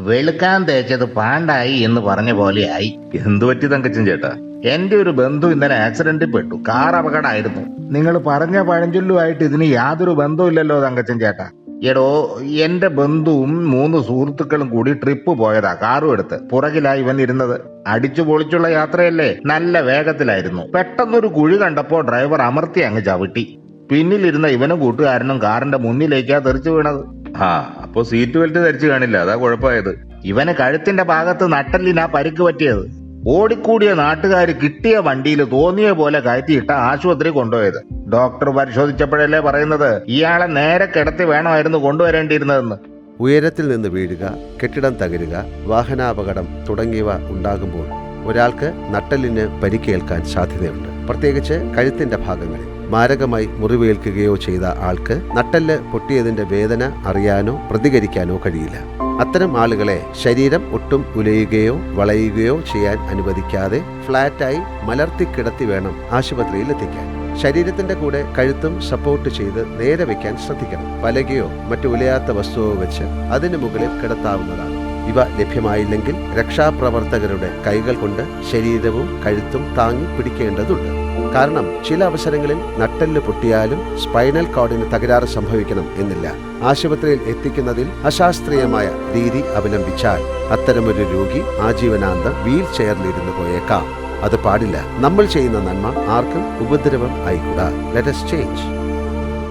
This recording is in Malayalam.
വെളുക്കാൻ തേച്ചത് പാണ്ടായി എന്ന് പറഞ്ഞ പോലെയായി. എന്തു പറ്റി തങ്കച്ചൻ ചേട്ടാ? എന്റെ ഒരു ബന്ധു ഇന്നലെ ആക്സിഡന്റിൽ പെട്ടു. കാർ അപകടമായിരുന്നു. നിങ്ങൾ പറഞ്ഞ പഴഞ്ചൊല്ലുമായിട്ട് ഇതിന് യാതൊരു ബന്ധവുമില്ലല്ലോ തങ്കച്ചൻ ചേട്ടാ. എടോ, എന്റെ ബന്ധുവും 3 സുഹൃത്തുക്കളും കൂടി ട്രിപ്പ് പോയതാ. കാറും എടുത്ത് പുറകിലായി ഇവൻ ഇരുന്നത്. അടിച്ചു പൊളിച്ചുള്ള യാത്രയല്ലേ, നല്ല വേഗത്തിലായിരുന്നു. പെട്ടെന്നൊരു കുഴി കണ്ടപ്പോ ഡ്രൈവർ അമർത്തി അങ്ങ് ചവിട്ടി. പിന്നിലിരുന്ന ഇവനും കൂട്ടുകാരനും കാറിന്റെ മുന്നിലേക്കാ തെറിച്ചു വീണത്. അപ്പോ സീറ്റ് ബെൽറ്റ് ധരിച്ചു കാണില്ല, അതാ കുഴപ്പമായത്. ഇവന് കഴുത്തിന്റെ ഭാഗത്ത് നട്ടലിനാ പരിക്ക് പറ്റിയത്. ഓടിക്കൂടിയ നാട്ടുകാർ കിട്ടിയ വണ്ടിയിൽ തോന്നിയ പോലെ കയറ്റിയിട്ട ആശുപത്രി കൊണ്ടുപോയത്. ഡോക്ടർ പരിശോധിച്ചപ്പോഴല്ലേ പറയുന്നത് ഇയാളെ നേരെ കിടത്തി വേണമായിരുന്നു കൊണ്ടുവരേണ്ടിയിരുന്നതെന്ന്. ഉയരത്തിൽ നിന്ന് വീഴുക, കെട്ടിടം തകരുക, വാഹനാപകടം തുടങ്ങിയവ ഉണ്ടാകുമ്പോൾ ഒരാൾക്ക് നട്ടെല്ലിന് പരിക്കേൽക്കാൻ സാധ്യതയുണ്ട്. പ്രത്യേകിച്ച് കഴുത്തിന്റെ ഭാഗങ്ങളിൽ മാരകമായി മുറിവേൽക്കുകയോ ചെയ്ത ആൾക്ക് നട്ടെല്ല് പൊട്ടിയതിന്റെ വേദന അറിയാനോ പ്രതികരിക്കാനോ കഴിയില്ല. അത്തരം ആളുകളെ ശരീരം ഒട്ടും ഉലയുകയോ വളയുകയോ ചെയ്യാൻ അനുവദിക്കാതെ ഫ്ലാറ്റായി മലർത്തി കിടത്തി വേണം ആശുപത്രിയിൽ എത്തിക്കാൻ. ശരീരത്തിന്റെ കൂടെ കഴുത്തും സപ്പോർട്ട് ചെയ്ത് നേരെ വെക്കാൻ ശ്രദ്ധിക്കണം. പലകയോ മറ്റു ഉലയാത്ത വസ്തുവോ വെച്ച് അതിനു മുകളിൽ കിടത്താവുന്നതാണ്. ഇവ ലഭ്യമായില്ലെങ്കിൽ രക്ഷാപ്രവർത്തകരുടെ കൈകൾ കൊണ്ട് ശരീരവും കഴുത്തും താങ്ങി പിടിക്കേണ്ടതുണ്ട്. കാരണം ചില അവസരങ്ങളിൽ നട്ടെല്ല് പൊട്ടിയാലും സ്പൈനൽ കോഡിന് തകരാറ് സംഭവിക്കണം എന്നില്ല. ആശുപത്രിയിൽ എത്തിക്കുന്നതിൽ അശാസ്ത്രീയമായ രീതി അവലംബിച്ചാൽ അത്തരമൊരു രോഗി ആജീവനാന്തം വീൽ ചെയറിലിരുന്ന് പോയേക്കാം. അത് പാടില്ല. നമ്മൾ ചെയ്യുന്ന നന്മ ആർക്കും ഉപദ്രവം ആയിക്കൂടാ. Let us change.